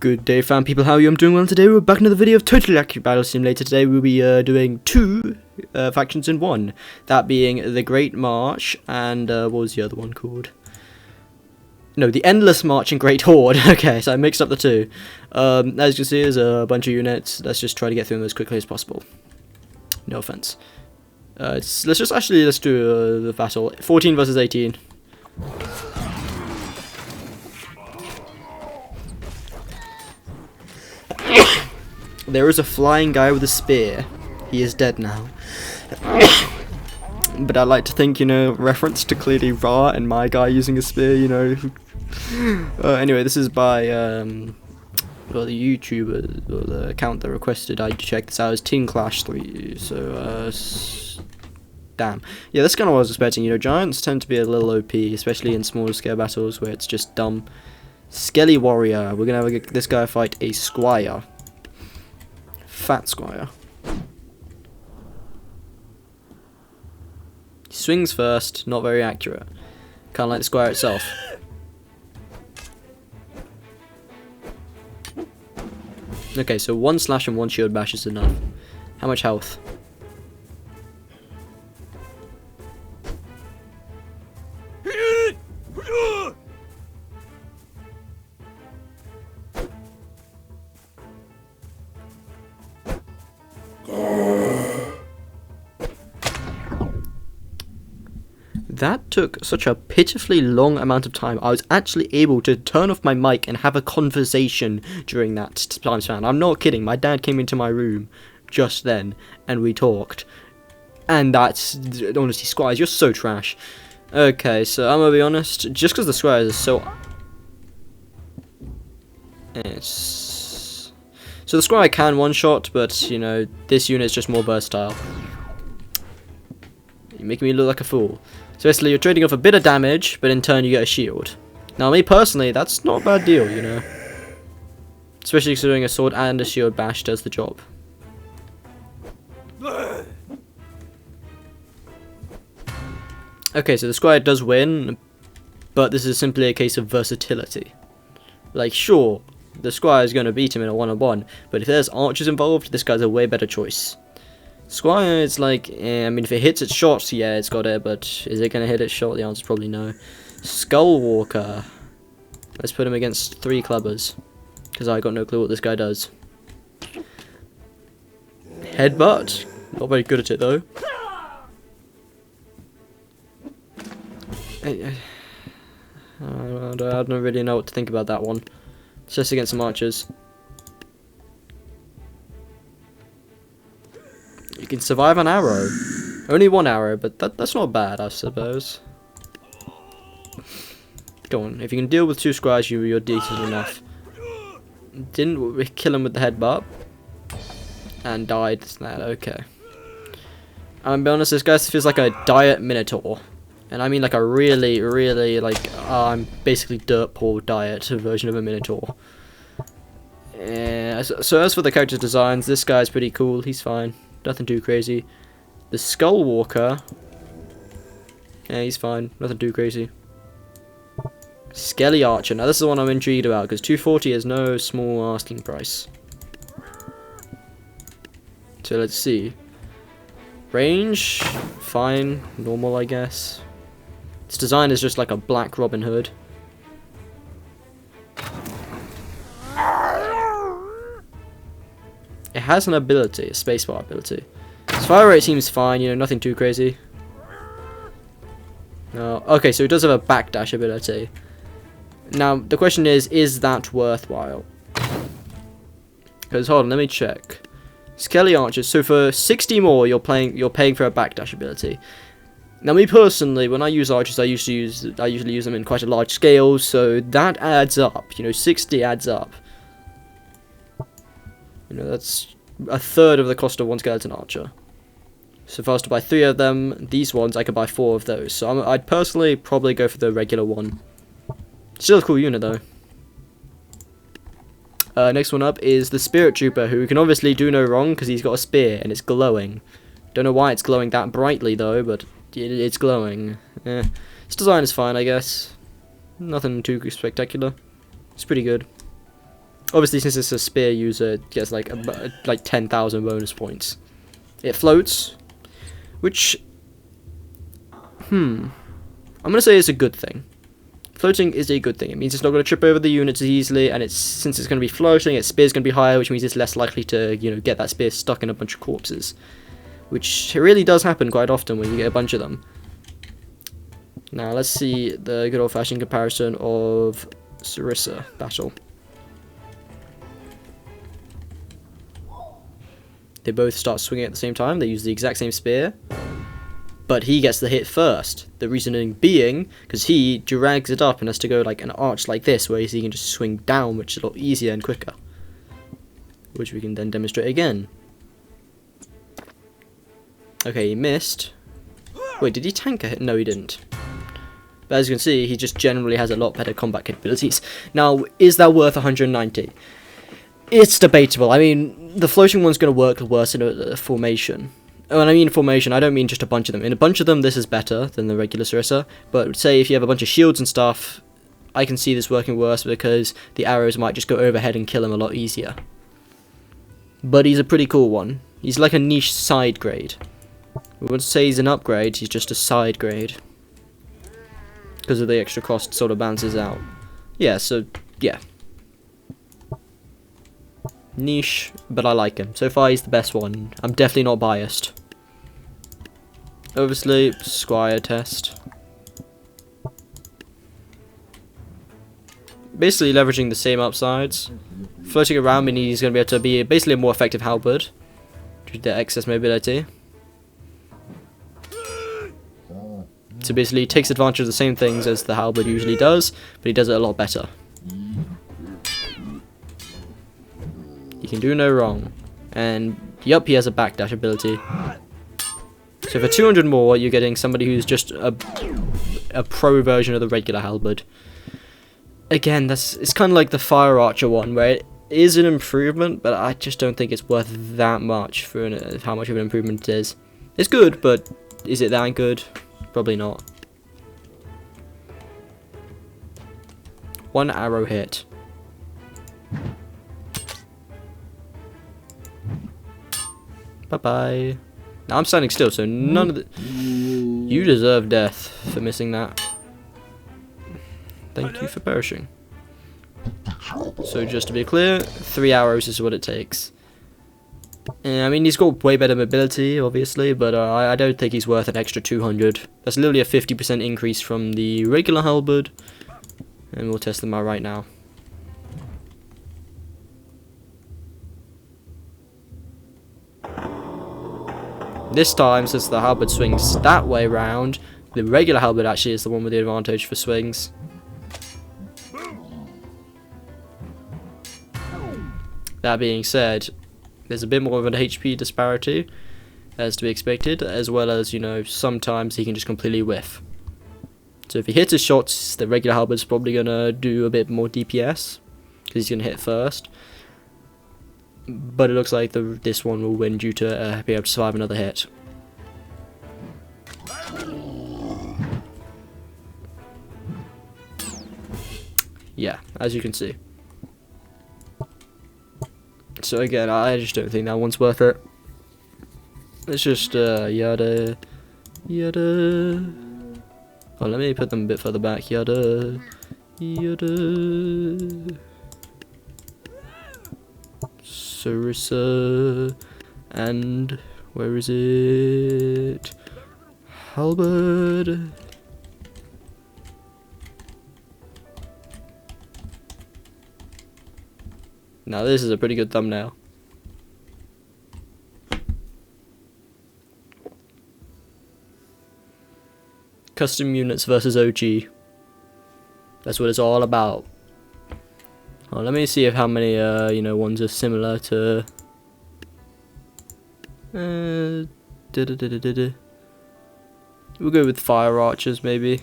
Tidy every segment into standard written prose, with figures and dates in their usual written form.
Good day, fam people, how are you? I'm doing well today. We're back in another video of Totally Accurate Battle Simulator. Today we'll be doing two factions in one. That being the Great March and, what was the other one called? No, the Endless March and Great Horde. Okay, so I mixed up the two. As you can see, there's a bunch of units. Let's just try to get through them as quickly as possible. No offense. Let's do the battle. 14 versus 18. There is a flying guy with a spear. He is dead now. But I like to think, you know, reference to clearly Ra and my guy using a spear, you know. Anyway, this is by, well, the YouTuber, or the account that requested I check this out is Team Clash 3, so, damn. Yeah, that's kind of what I was expecting, you know, giants tend to be a little OP, especially in smaller scale battles where it's just dumb. Skelly Warrior, we're gonna have this guy fight a Squire. Fat Squire. He swings first, not very accurate. Kind of like the Squire itself. Okay, so one slash and one shield bash is enough. How much health? That took such a pitifully long amount of time. I was actually able to turn off my mic and have a conversation during that time span. I'm not kidding. My dad came into my room just then and we talked. And that's, honestly, Squires, you're so trash. Okay, so I'm gonna be honest. Just because the Squires are so... So the Squire can one-shot, but, you know, this unit is just more versatile. You're making me look like a fool. So basically, you're trading off a bit of damage, but in turn you get a shield. Now, me personally, that's not a bad deal, you know. Especially considering a sword and a shield bash does the job. Okay, so the Squire does win, but this is simply a case of versatility. Like, sure, the Squire is going to beat him in a one-on-one, but if there's archers involved, this guy's a way better choice. Squire is like, I mean, if it hits its shots, yeah, it's got it, but is it going to hit its shot? The answer is probably no. Skullwalker. Let's put him against 3 clubbers, because I got no clue what this guy does. Headbutt. Not very good at it, though. I don't really know what to think about that one. It's just against some archers. You can survive an arrow. Only 1 arrow, but that's not bad, I suppose. Go on, if you can deal with 2 squires, you're decent enough. Didn't we kill him with the headbutt? And died. Okay. I'm gonna be honest, this guy feels like a diet minotaur. And I mean like a really, really, like, I'm basically dirt poor diet version of a minotaur. So as for the character designs, this guy's pretty cool, he's fine. Nothing too crazy. The Skullwalker. Yeah, he's fine. Nothing too crazy. Skelly Archer. Now this is the one I'm intrigued about because 240 is no small asking price. So let's see. Range, fine, normal I guess. Its design is just like a black Robin Hood. It has an ability, a spacebar ability. Its fire rate seems fine, you know, nothing too crazy. No, okay, so it does have a backdash ability. Now, the question is that worthwhile? Because, hold on, let me check. Skelly Archers, so for 60 more, you're paying for a backdash ability. Now, me personally, when I use archers, I usually use them in quite a large scale, so that adds up. You know, 60 adds up. You know, that's a third of the cost of 1 skeleton archer. So if I was to buy 3 of them, these ones, I could buy 4 of those. So I'd personally probably go for the regular one. Still a cool unit, though. Next one up is the Spirit Trooper, who can obviously do no wrong because he's got a spear and it's glowing. Don't know why it's glowing that brightly, though, but it's glowing. Its design is fine, I guess. Nothing too spectacular. It's pretty good. Obviously, since it's a spear user, it gets like like 10,000 bonus points. It floats, which I'm gonna say it's a good thing. Floating is a good thing. It means it's not going to trip over the units as easily, and since it's going to be floating, its spear's going to be higher, which means it's less likely to, you know, get that spear stuck in a bunch of corpses, which really does happen quite often when you get a bunch of them. Now let's see the good old-fashioned comparison of Sarissa battle. They both start swinging at the same time. They use the exact same spear, but he gets the hit first. The reasoning being because he drags it up and has to go like an arch like this, whereas he can just swing down, which is a lot easier and quicker, which we can then demonstrate again. Okay, he missed. Wait, did he tank a hit? No, he didn't. But as you can see, he just generally has a lot better combat capabilities. Now, is that worth 190? It's debatable. I mean, the floating one's going to work worse in a formation. When I mean formation, I don't mean just a bunch of them. In a bunch of them, this is better than the regular Sarissa. But say if you have a bunch of shields and stuff, I can see this working worse because the arrows might just go overhead and kill him a lot easier. But he's a pretty cool one. He's like a niche side grade. We wouldn't say he's an upgrade, he's just a side grade. Because of the extra cost, sort of balances out. Yeah, so, yeah. Niche, but I like him. So far, he's the best one. I'm definitely not biased. Obviously, Squire test. Basically leveraging the same upsides. Floating around means he's going to be able to be basically a more effective halberd due to the excess mobility. So basically he takes advantage of the same things as the halberd usually does, but he does it a lot better. He can do no wrong. And yup, he has a backdash ability. So for 200 more, you're getting somebody who's just a pro version of the regular halberd. Again, it's kind of like the Fire Archer one, where it is an improvement, but I just don't think it's worth that much for how much of an improvement it is. It's good, but is it that good? Probably not. One arrow hit. Bye-bye. Now I'm standing still, so none of the... You deserve death for missing that. Thank you for perishing. So just to be clear, 3 arrows is what it takes. And, I mean, he's got way better mobility, obviously, but I don't think he's worth an extra 200. That's literally a 50% increase from the regular halberd. And we'll test them out right now. This time, since the halberd swings that way round, the regular halberd actually is the one with the advantage for swings. That being said, there's a bit more of an HP disparity, as to be expected, as well as, you know, sometimes he can just completely whiff. So if he hits his shots, the regular halberd's probably going to do a bit more DPS, because he's going to hit first. But it looks like this one will win due to being able to survive another hit. Yeah, as you can see. So again, I just don't think that one's worth it. It's just yada yada. Oh, let me put them a bit further back. Yada yada. Sarissa and where is it? Halberd. Now this is a pretty good thumbnail. Custom units versus OG. That's what it's all about. Oh, let me see if how many you know, ones are similar to. We'll go with Fire Archers maybe.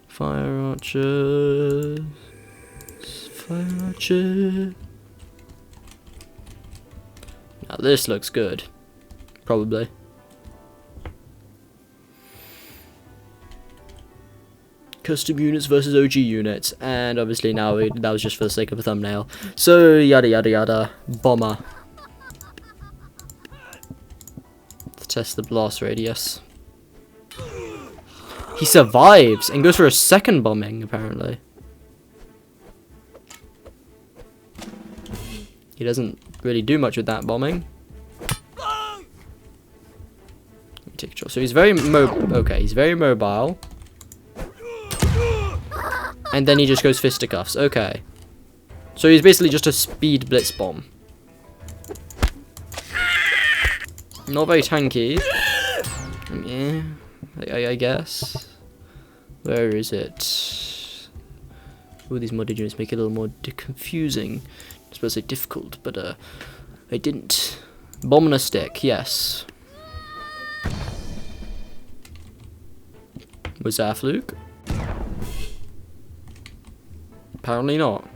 Fire Archer. Fire Archer. Now this looks good. Probably. custom units versus OG units, and obviously now that was just for the sake of a thumbnail. So yada yada yada. Bomber. Let's test the blast radius. He survives and goes for a second bombing, apparently. He doesn't really do much with that bombing. Let me take control. So he's very he's very mobile. And then he just goes fisticuffs. Okay. So he's basically just a speed blitz bomb. Not very tanky. Yeah, I guess. Where is it? All these modded units make it a little more confusing. I suppose say difficult, but I didn't. Bomb on a stick, yes. Was that a fluke? Apparently not.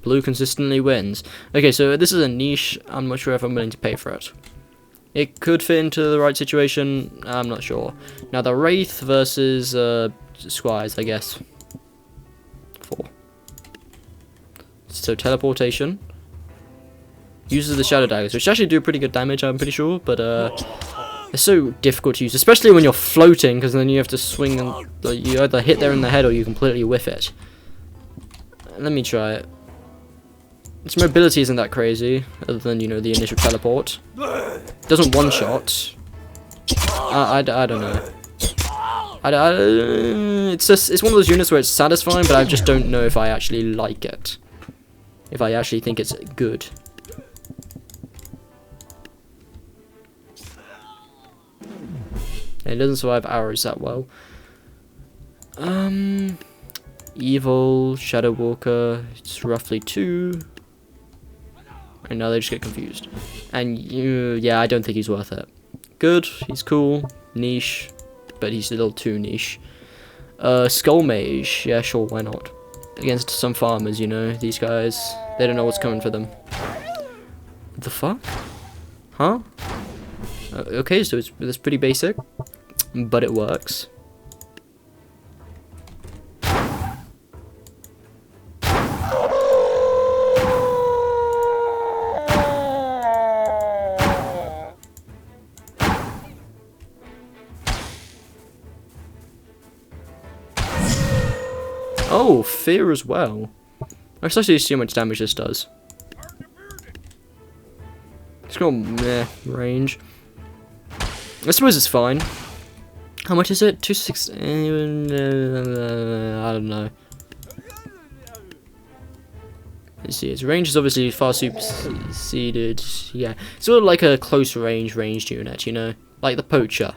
Blue consistently wins. Okay, so this is a niche. I'm not sure if I'm willing to pay for it. It could fit into the right situation. I'm not sure. Now the Wraith versus Squires, I guess. 4. So teleportation. Uses the Shadow Daggers, which actually do pretty good damage, I'm pretty sure. But it's so difficult to use, especially when you're floating, because then you have to swing and you either hit there in the head or you completely whiff it. Let me try it. Its mobility isn't that crazy, other than, you know, the initial teleport. Doesn't one-shot. I don't know. It's one of those units where it's satisfying, but I just don't know if I actually like it. If I actually think it's good. And it doesn't survive arrows that well. Evil, Shadow Walker, it's roughly 2. And now they just get confused. And yeah, I don't think he's worth it. Good, he's cool, niche, but he's a little too niche. Skull Mage, yeah, sure, why not? Against some farmers, you know, these guys, they don't know what's coming for them. The fuck? Huh? Okay, so it's pretty basic, but it works. Oh, fear as well. Let's actually see how much damage this does. It's got meh range. I suppose it's fine. How much is it? 260. I don't know. Let's see. Its range is obviously far superseded. Yeah, sort of like a close range ranged unit, you know, like the poacher.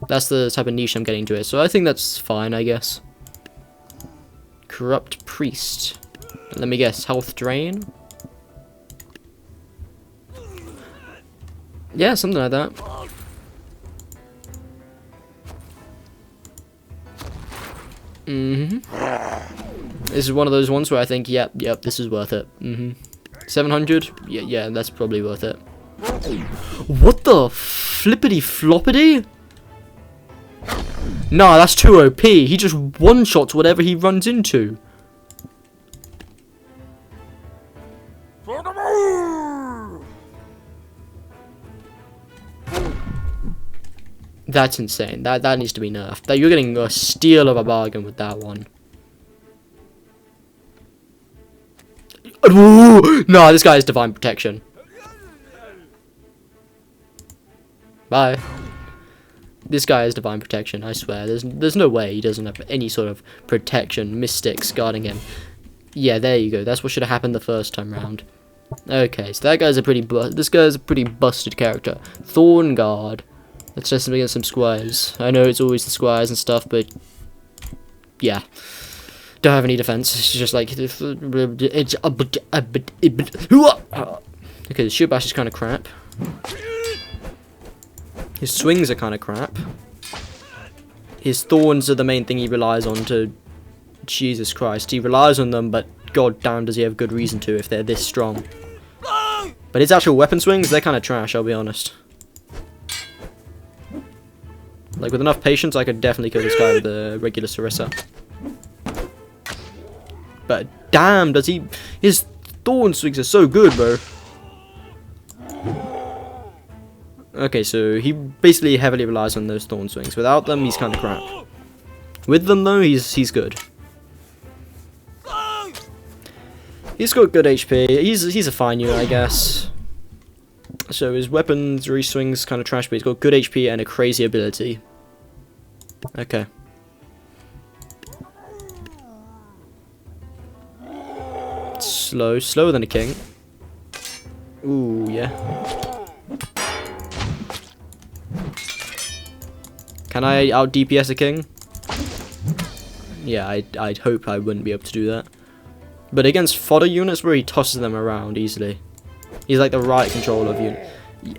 That's the type of niche I'm getting to it. So I think that's fine, I guess. Corrupt Priest. Let me guess, health drain? Yeah, something like that. This is one of those ones where I think, yep, this is worth it. 700? Yeah, that's probably worth it. What the flippity floppity? Nah, that's too OP. He just one-shots whatever he runs into. That's insane. That needs to be nerfed. That you're getting a steal of a bargain with that one. No, this guy has divine protection. Bye. This guy has divine protection, I swear. There's no way he doesn't have any sort of protection, mystics guarding him. Yeah, there you go. That's what should have happened the first time round. Okay, so that guy's a pretty busted character. Thorn Guard. Let's test him against some squires. I know it's always the squires and stuff, but yeah. Don't have any defense. It's just like okay, the shoot bash is kind of crap. His swings are kind of crap. His thorns are the main thing he relies on to... Jesus Christ. He relies on them, but god damn does he have good reason to if they're this strong. But his actual weapon swings, they're kind of trash, I'll be honest. Like, with enough patience, I could definitely kill this guy with a regular Sarissa. But damn, does he... His thorn swings are so good, bro. Okay, so he basically heavily relies on those thorn swings. Without them, he's kind of crap. With them, though, he's good. He's got good HP. He's a fine unit, I guess. So his weaponry swings kind of trash, but he's got good HP and a crazy ability. Okay. Slower than a king. Ooh, yeah. Can I out DPS a king? Yeah, I'd hope I wouldn't be able to do that. But against fodder units where he tosses them around easily. He's like the right controller of unit.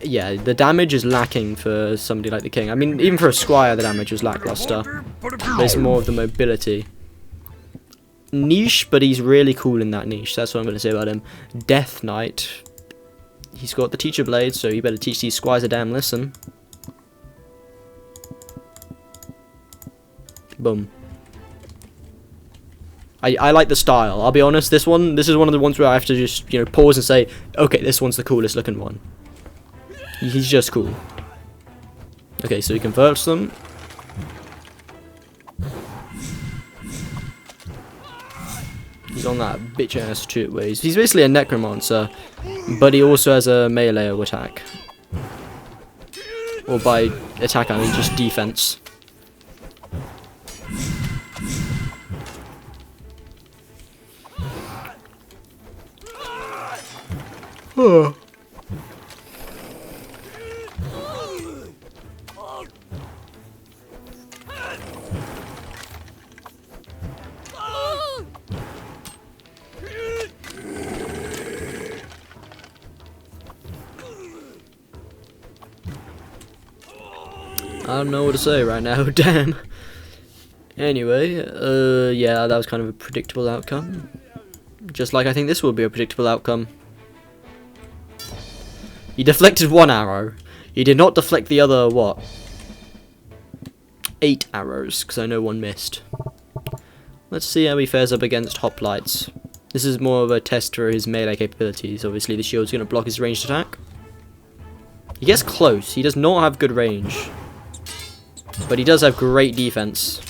Yeah, the damage is lacking for somebody like the king. I mean, even for a squire, the damage was lackluster. But it's more of the mobility. Niche, but he's really cool in that niche. That's what I'm going to say about him. Death Knight. He's got the teacher blade, so you better teach these squires a damn lesson. Boom. I like the style. I'll be honest, this is one of the ones where I have to just, you know, pause and say, okay, this one's the coolest looking one. He's just cool. Okay, so he converts them. He's on that bitch ass shoot where he's basically a necromancer, but he also has a melee attack. Or by attack I mean just defense. Oh. I don't know what to say right now, damn. Anyway, yeah, that was kind of a predictable outcome. Just like I think this will be a predictable outcome. He deflected one arrow. He did not deflect the other, what? 8 arrows, because I know one missed. Let's see how he fares up against hoplites. This is more of a test for his melee capabilities. Obviously, the shield's going to block his ranged attack. He gets close. He does not have good range. But he does have great defense.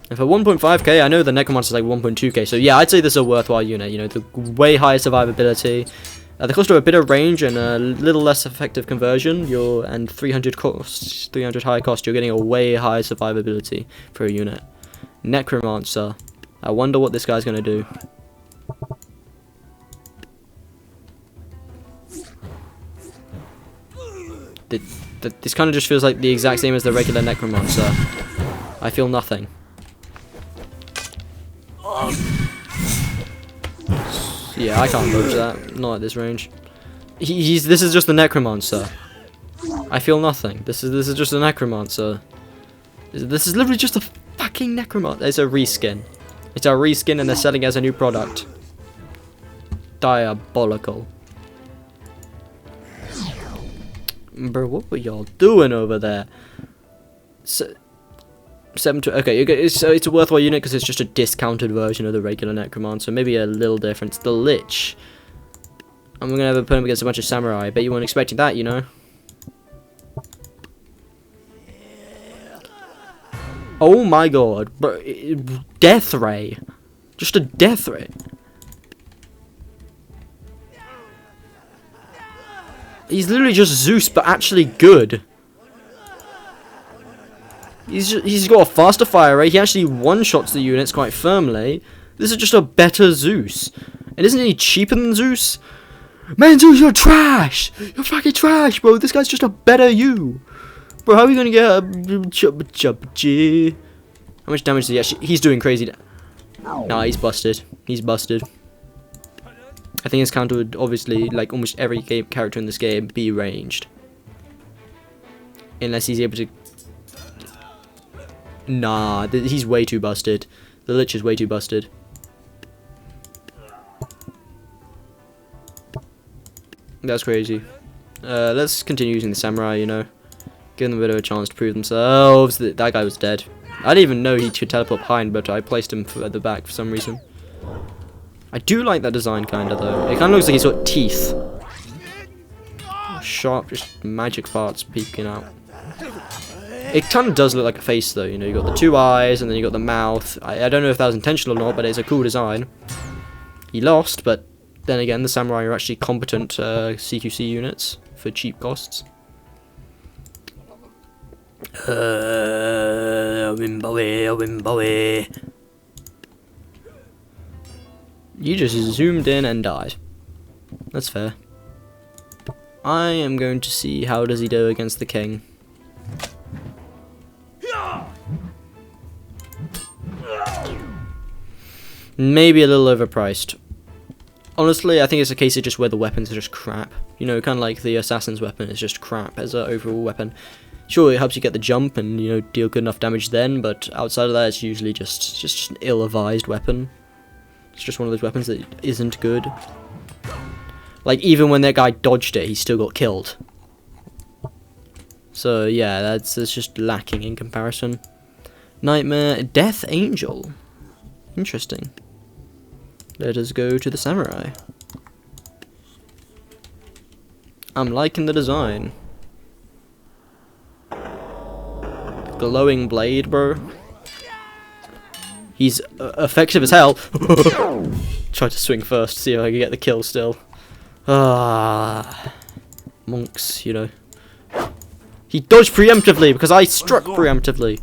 And for 1.5k, I know the Necromancer's like 1.2k, so yeah, I'd say this is a worthwhile unit. You know, the way higher survivability, the cost of a bit of range and a little less effective conversion, and 300 cost, 300 high cost, you're getting a way higher survivability for a unit. Necromancer. I wonder what this guy's gonna do. This kind of just feels like the exact same as the regular Necromancer. I feel nothing. Yeah, I can't dodge that. Not at this range. This is just the Necromancer. I feel nothing. This is just a Necromancer. This is literally just a fucking Necromancer. It's a reskin. It's a reskin and they're selling it as a new product. Diabolical. Bro, what were y'all doing over there? So, 7 to okay, it's a worthwhile unit because it's just a discounted version of the regular Necromancer. Maybe a little difference. The Lich. I'm gonna have to put him against a bunch of samurai. I bet you weren't expecting that, you know. Oh my god, bro! Death ray, just a death ray. He's literally just Zeus, but actually good. He's got a faster fire rate. He actually one-shots the units quite firmly. This is just a better Zeus. And isn't he cheaper than Zeus? Man, Zeus, you're trash! You're fucking trash, bro. This guy's just a better you. Bro, how are we gonna get a... How much damage does he actually... He's doing crazy... Nah, he's busted. He's busted. I think his counter would obviously, like almost every character in this game, be ranged. Unless he's able to... Nah, he's way too busted. The Lich is way too busted. That's crazy. Let's continue using the samurai, you know. Give them a bit of a chance to prove themselves. That guy was dead. I didn't even know he could teleport behind, but I placed him at the back for some reason. I do like that design, kinda, though. It kinda looks like he's got teeth. Sharp, just magic parts peeking out. It kinda does look like a face, though, you know. You got the 2 eyes, and then you got the mouth. I don't know if that was intentional or not, but it's a cool design. He lost, but then again, the samurai are actually competent CQC units for cheap costs. Wimbowie. You just zoomed in and died. That's fair. I am going to see how does he do against the king. Maybe a little overpriced. Honestly, I think it's a case of just where the weapons are just crap. You know, kind of like the assassin's weapon is just crap as an overall weapon. Sure, it helps you get the jump and, you know, deal good enough damage then, but outside of that, it's usually just an ill-advised weapon. It's just one of those weapons that isn't good. Like, even when that guy dodged it, he still got killed. So, yeah, that's just lacking in comparison. Nightmare, Death Angel. Interesting. Let us go to the samurai. I'm liking the design. Glowing blade, bro. He's effective as hell. Try to swing first, see if I can get the kill still. Ah, monks, you know. He dodged preemptively because I struck preemptively.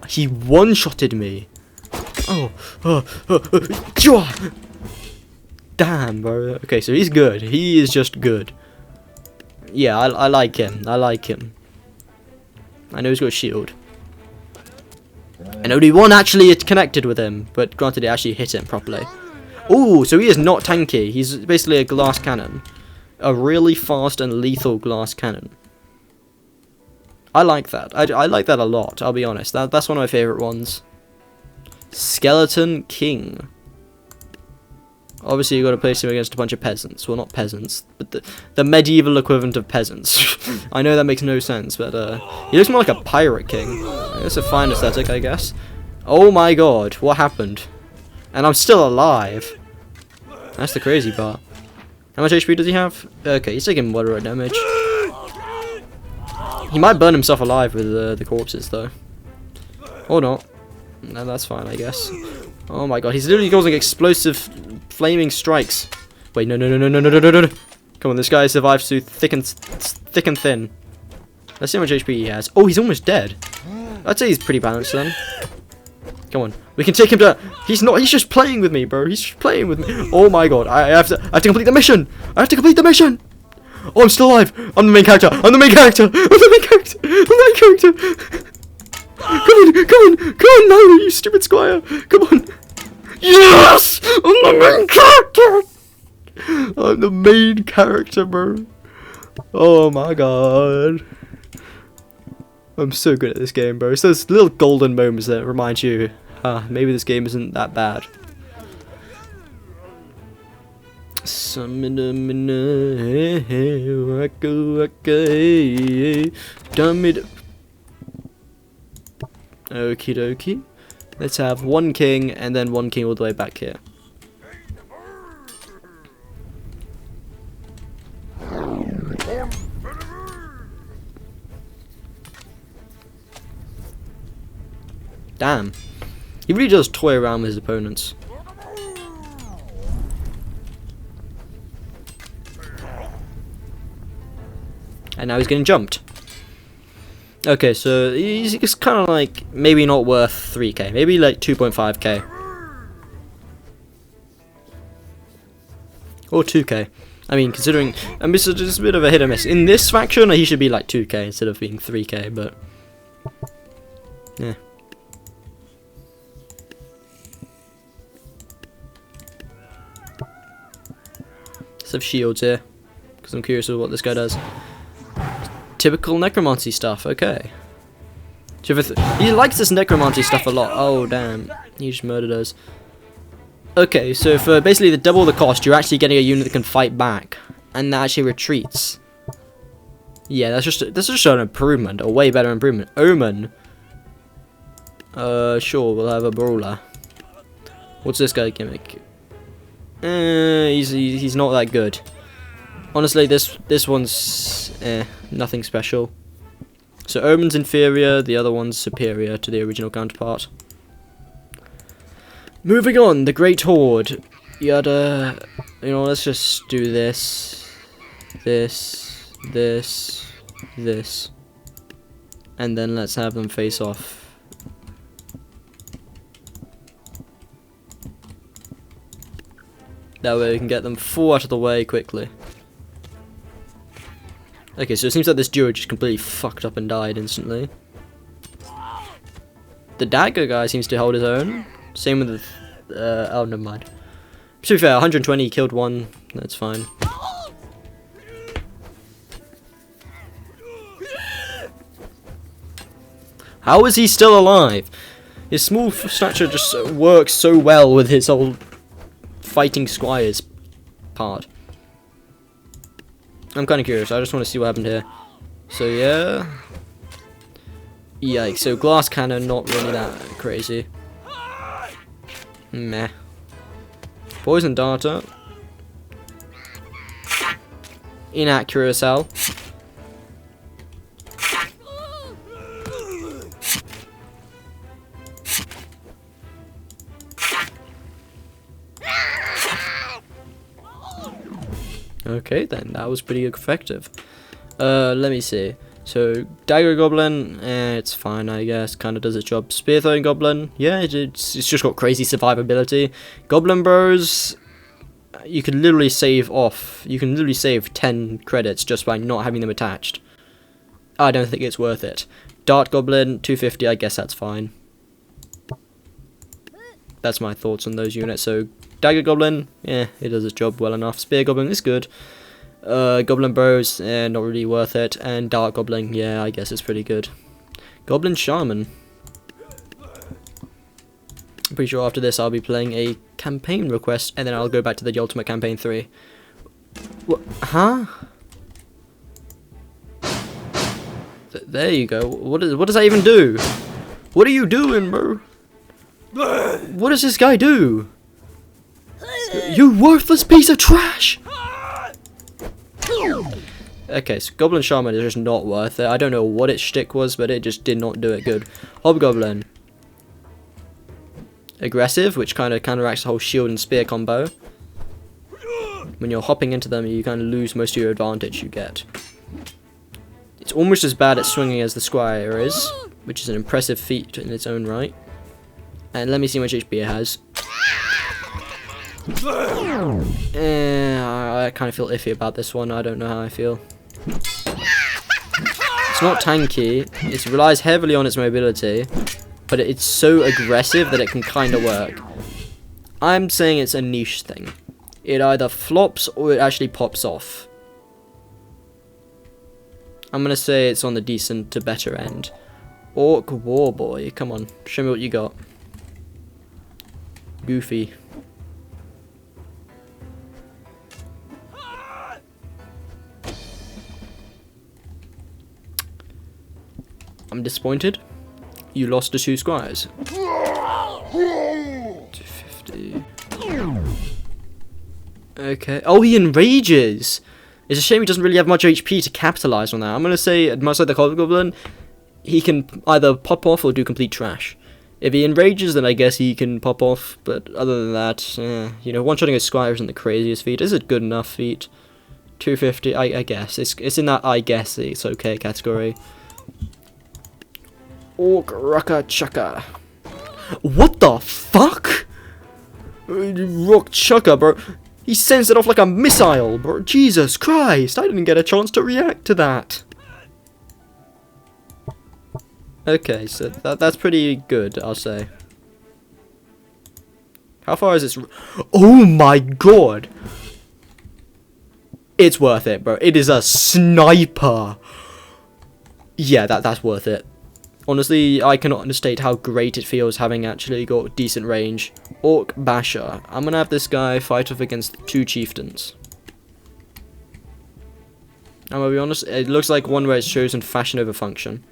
He one-shotted me. Damn, bro. Okay, so he's good. He is just good. Yeah, I like him. I like him. I know he's got a shield. And only one actually connected with him, but granted it actually hit him properly. Ooh, so he is not tanky. He's basically a glass cannon. A really fast and lethal glass cannon. I like that. I like that a lot, I'll be honest. That's one of my favourite ones. Skeleton King. Obviously, you got to place him against a bunch of peasants. Well, not peasants, but the medieval equivalent of peasants. I know that makes no sense, but he looks more like a pirate king. That's a fine aesthetic, I guess. Oh my god, what happened? And I'm still alive. That's the crazy part. How much HP does he have? Okay, he's taking moderate damage. He might burn himself alive with the corpses, though. Or not. No, that's fine, I guess. Oh my god, he's literally causing explosive flaming strikes. Wait, no. Come on, this guy survives through thick and thin. Let's see how much HP he has. Oh, he's almost dead. I'd say he's pretty balanced then. Come on, we can take him to. He's not. He's just playing with me, bro. He's just playing with me. Oh my god, I have to complete the mission. I have to complete the mission. Oh, I'm still alive. I'm the main character. I'm the main character. I'm the main character. I'm the main character. Come on, no, you stupid squire. Come on. Yes! I'm the main character! I'm the main character, bro. Oh my god. I'm so good at this game, bro. It's those little golden moments that remind you, maybe this game isn't that bad. Okie dokie. Let's have one king and then one king all the way back here. Damn. He really does toy around with his opponents. And now he's getting jumped. Okay, so he's kind of like maybe not worth 3k, maybe like 2.5k. Or 2k. I mean, considering, and this is just a bit of a hit or miss. In this faction, he should be like 2k instead of being 3k, but yeah. Let's have shields here, because I'm curious of what this guy does. Typical necromancy stuff, okay. He likes this necromancy stuff a lot. Oh, damn. He just murdered us. Okay, so for basically double the cost, you're actually getting a unit that can fight back. And that actually retreats. Yeah, that's just an improvement, a way better improvement. Omen. Sure, we'll have a brawler. What's this guy gimmick? He's not that good. Honestly, this one's nothing special. So Omen's inferior, the other one's superior to the original counterpart. Moving on, the Great Horde. Yada. You know, let's just do this, this, and then let's have them face off. That way we can get them 4 out of the way quickly. Okay, so it seems like this duo just completely fucked up and died instantly. The dagger guy seems to hold his own. Same with the... oh, never mind. To be fair, 120 killed one. That's fine. How is he still alive? His small stature just works so well with his whole fighting squires part. I'm kind of curious. I just want to see what happened here. So yeah. Yikes. So glass cannon, not really that crazy. Meh. Poison darter. Inaccurate as hell. Okay then, that was pretty effective. Let me see. So, Dagger Goblin, it's fine I guess, kind of does its job. Spear Throwing Goblin, yeah, it's just got crazy survivability. Goblin Bros, you can literally save 10 credits just by not having them attached. I don't think it's worth it. Dart Goblin, 250, I guess that's fine. That's my thoughts on those units. So, Dagger Goblin, yeah, it does its job well enough. Spear Goblin is good. Goblin Bros, not really worth it. And Dart Goblin, yeah, I guess it's pretty good. Goblin Shaman. I'm pretty sure after this I'll be playing a campaign request, and then I'll go back to the Ultimate Campaign 3. What? Huh? There you go. What does that even do? What are you doing, bro? What does this guy do? You worthless piece of trash! Okay, so Goblin Shaman is just not worth it. I don't know what its shtick was, but it just did not do it good. Hobgoblin. Aggressive, which kind of counteracts the whole shield and spear combo. When you're hopping into them, you kind of lose most of your advantage you get. It's almost as bad at swinging as the Squire is, which is an impressive feat in its own right. And let me see how much HP it has. I kind of feel iffy about this one. I don't know how I feel. It's not tanky. It relies heavily on its mobility, but it's so aggressive that it can kind of work. I'm saying it's a niche thing. It either flops or it actually pops off. I'm gonna say it's on the decent to better end. Orc Warboy, come on, show me what you got. Goofy. I'm disappointed. You lost to 2 squires. 250. Okay. Oh, he enrages! It's a shame he doesn't really have much HP to capitalize on that. I'm gonna say, much like the Hobgoblin, he can either pop off or do complete trash. If he enrages, then I guess he can pop off, but other than that, you know, one-shotting a squire isn't the craziest feat. It's a good enough feat. 250, I guess. It's in that I guess it's okay category. Orc Rucker Chucker. What the fuck? Rock Chucker, bro. He sends it off like a missile, bro. Jesus Christ, I didn't get a chance to react to that. Okay, so that's pretty good, I'll say. How far is this? Oh my god! It's worth it, bro. It is a sniper. Yeah, that's worth it. Honestly, I cannot understate how great it feels having actually got decent range. Orc Basher. I'm gonna have this guy fight off against 2 chieftains. I'm gonna be honest, it looks like one where it's chosen fashion over function.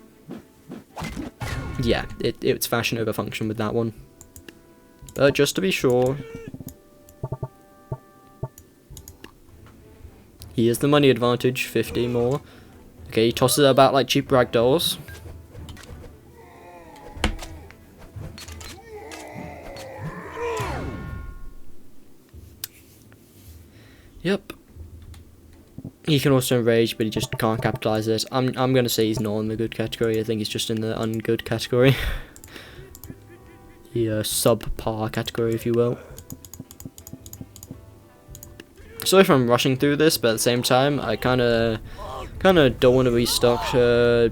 Yeah, it's fashion over function with that one. But just to be sure, here's the money advantage, 50 more. Okay, he tosses it about like cheap ragdolls. Yep. He can also enrage, but he just can't capitalize it. I'm gonna say he's not in the good category. I think he's just in the ungood category. The subpar category, if you will. Sorry if I'm rushing through this, but at the same time, I kind of don't want to be stuck. Oh,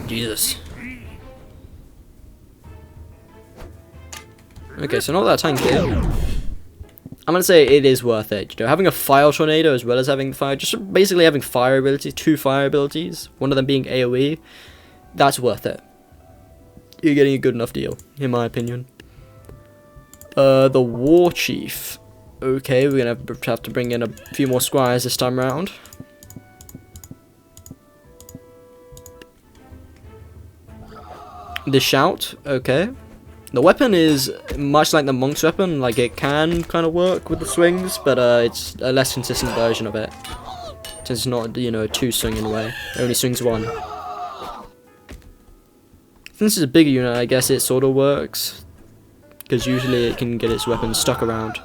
Jesus. Okay, so not that tanky. I'm gonna say it is worth it. You know, having a fire tornado as well as having fire, just basically having fire abilities, 2 fire abilities, one of them being AOE. That's worth it. You're getting a good enough deal, in my opinion. The War Chief. Okay, we're gonna have to bring in a few more squires this time around. The Shout. Okay. The weapon is much like the monk's weapon, like it can kind of work with the swings, but it's a less consistent version of it. Since it's not, you know, a 2-swing in a way. It only swings 1. Since it's a bigger unit, I guess it sort of works. Because usually it can get its weapon stuck around.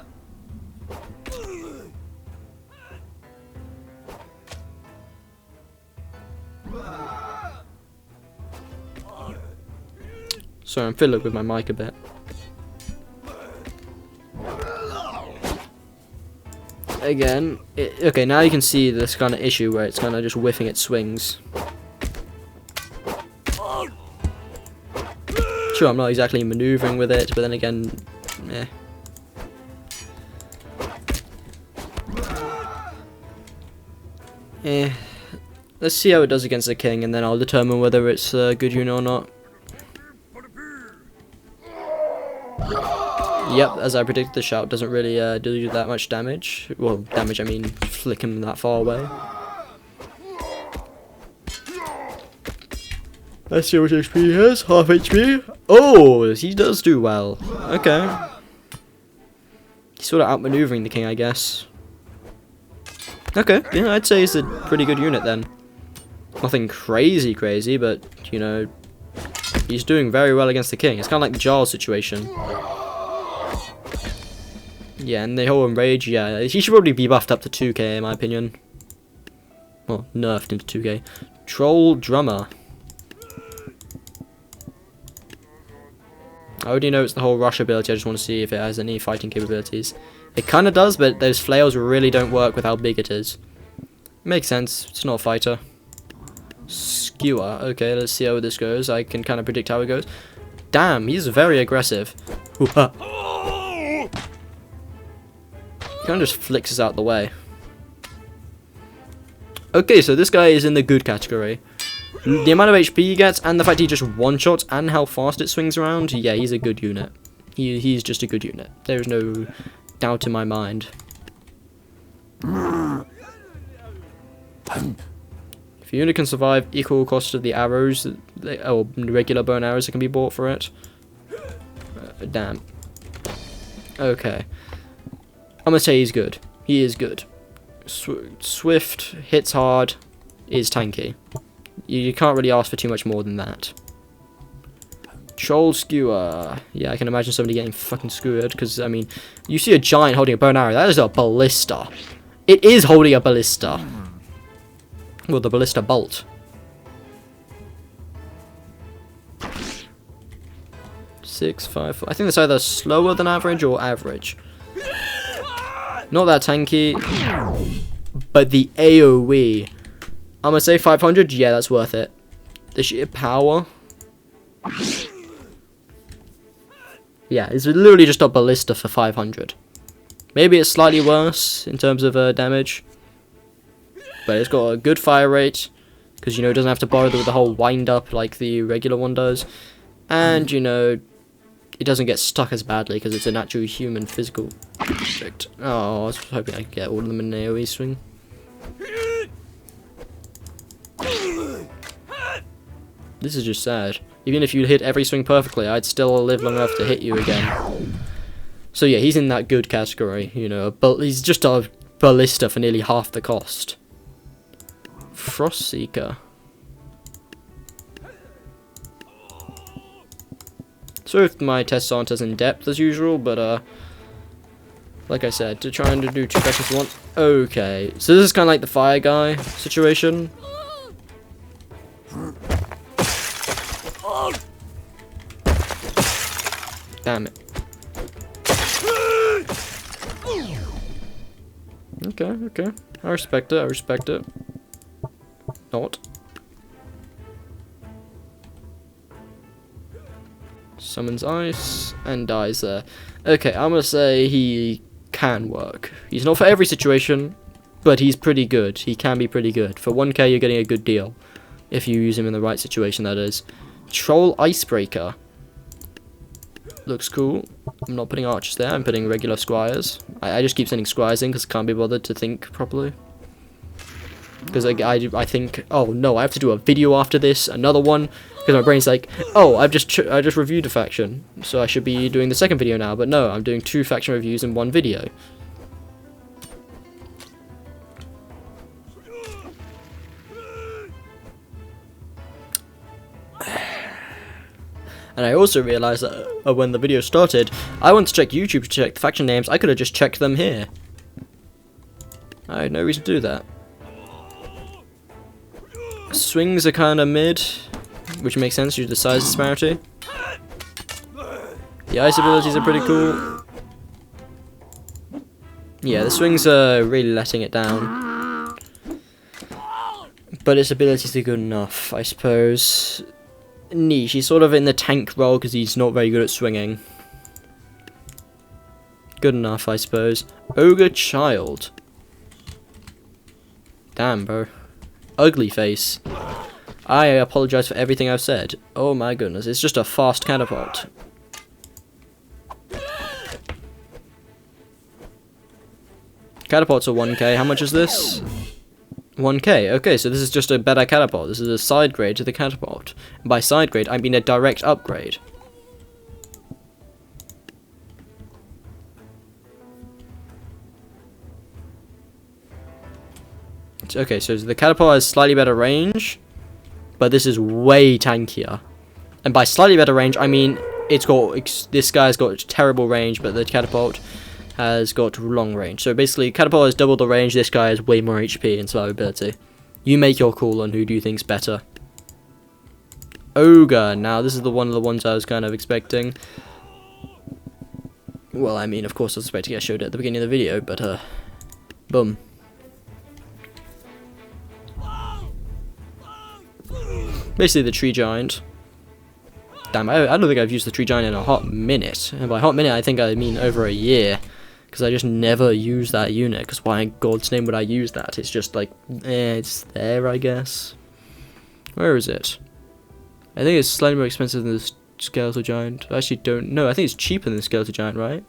Sorry, I'm fiddling with my mic a bit. Again, okay, now you can see this kind of issue where it's kind of just whiffing its swings. Sure, I'm not exactly maneuvering with it, but then again, let's see how it does against the king, and then I'll determine whether it's a good unit or not. Yep, as I predicted, the Shout doesn't really do that much damage. Well, damage, I mean, flick him that far away. Let's see what HP he has. Half HP. Oh, he does do well. Okay. He's sort of outmaneuvering the king, I guess. Okay, yeah, I'd say he's a pretty good unit then. Nothing crazy, but, you know, he's doing very well against the king. It's kind of like the Jarl situation. Yeah, and the whole enrage, yeah, he should probably be buffed up to 2k in my opinion. Well, nerfed into 2k. Troll Drummer. I already know it's the whole rush ability, I just want to see if it has any fighting capabilities. It kind of does, but those flails really don't work with how big it is. Makes sense, it's not a fighter. Skewer, okay, let's see how this goes. I can kind of predict how it goes. Damn, he's very aggressive. He kind of just flicks us out the way. Okay, so this guy is in the good category. The amount of HP he gets, and the fact he just one-shots, and how fast it swings around, yeah, he's a good unit. He's just a good unit. There is no doubt in my mind. If a unit can survive equal cost of the arrows, or regular bow and arrows that can be bought for it. Damn. Okay. I'm gonna say he's good. He is good. Swift, hits hard, is tanky. You can't really ask for too much more than that. Troll Skewer. Yeah, I can imagine somebody getting fucking skewered, because, I mean, you see a giant holding a bow and arrow, that is a ballista. It is holding a ballista. Well, the ballista bolt. 6, 5, 4. I think that's either slower than average or average. Not that tanky, but the AoE. I'm gonna say 500. Yeah, that's worth it. The sheer power. Yeah, it's literally just a ballista for 500. Maybe it's slightly worse in terms of damage, but it's got a good fire rate because, you know, it doesn't have to bother with the whole wind up like the regular one does, and, you know, it doesn't get stuck as badly because it's an actual human physical object. Oh, I was hoping I could get all of them in an AoE swing. This is just sad. Even if you hit every swing perfectly, I'd still live long enough to hit you again. So yeah, he's in that good category, you know, but he's just a ballista for nearly half the cost. Frostseeker. So if my tests aren't as in-depth as usual, but like I said, to try and do 2 factions at once. Okay, so this is kind of like the fire guy situation. Damn it. Okay. I respect it. Not. Summons ice and dies there. Okay, I'm gonna say he can work. He's not for every situation, but he's pretty good. He can be pretty good. For 1k, you're getting a good deal. If you use him in the right situation, that is. Troll Icebreaker. Looks cool. I'm not putting archers there, I'm putting regular squires. I just keep sending squires in because I can't be bothered to think properly. Because I think, oh no, I have to do a video after this, another one, because my brain's like, oh, I just reviewed a faction, so I should be doing the second video now, but no, I'm doing 2 faction reviews in 1 video. And I also realised that when the video started, I went to check YouTube to check the faction names. I could have just checked them here. I had no reason to do that. Swings are kind of mid, which makes sense due to the size disparity. The ice abilities are pretty cool. Yeah, the swings are really letting it down. But its abilities are good enough, I suppose. Niche, he's sort of in the tank role because he's not very good at swinging. Good enough, I suppose. Ogre Child. Damn, bro. Ugly face. I apologize for everything I've said. Oh my goodness, it's just a fast catapult. Catapults are 1k, how much is this? 1k, okay, so this is just a better catapult. This is a side grade to the catapult. And by side grade, I mean a direct upgrade. Okay, so the catapult has slightly better range, but this is way tankier. And by slightly better range, I mean this guy's got terrible range, but the catapult has got long range. So basically, catapult has double the range. This guy has way more HP and survivability. You make your call on who do you think's better. Ogre. Now this is one of the ones I was kind of expecting. Well, I mean, of course, I was expecting I showed it at the beginning of the video, but boom. Basically the tree giant. Damn, I don't think I've used the tree giant in a hot minute. And by hot minute, I think I mean over a year. Because I just never use that unit. Because why in God's name would I use that? It's just like, it's there, I guess. Where is it? I think it's slightly more expensive than the skeletal giant. I actually don't know. I think it's cheaper than the skeletal giant, right?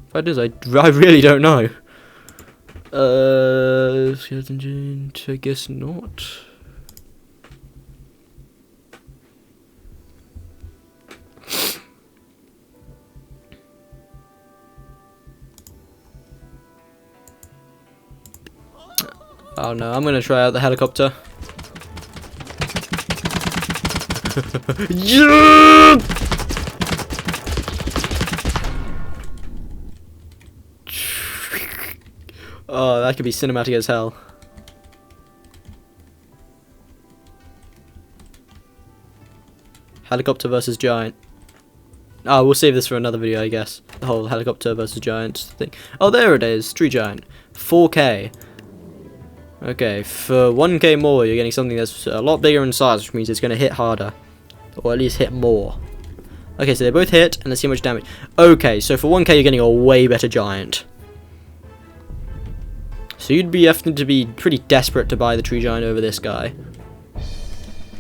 If it is, I really don't know. Skeleton giant, I guess not. Oh no, I'm gonna try out the helicopter. Yeah! Oh, that could be cinematic as hell. Helicopter versus giant. Oh, we'll save this for another video, I guess. The whole helicopter versus giant thing. Oh, there it is. Tree giant. 4k. Okay, for 1k more, you're getting something that's a lot bigger in size, which means it's going to hit harder. Or at least hit more. Okay, so they both hit, and let's see how much damage. Okay, so for 1k, you're getting a way better giant. So you'd be having to be pretty desperate to buy the tree giant over this guy.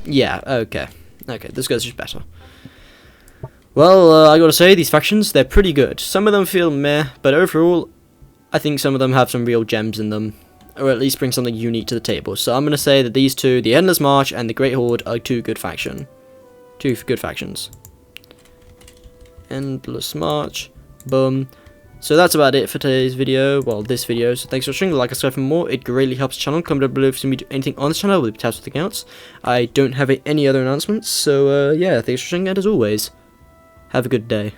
Yeah, okay. Okay, this guy's just better. Well, I gotta say, these factions, they're pretty good. Some of them feel meh, but overall, I think some of them have some real gems in them. Or at least bring something unique to the table. So I'm gonna say that these two, the Endless March and the Great Horde, are two good factions. Endless March. Boom. So that's about it for today's video. Well, this video. So thanks for watching. Like and subscribe for more. It greatly helps the channel. Comment down below if you need me to do anything on this channel with tabs with accounts. I don't have any other announcements. So yeah, thanks for watching, and as always, have a good day.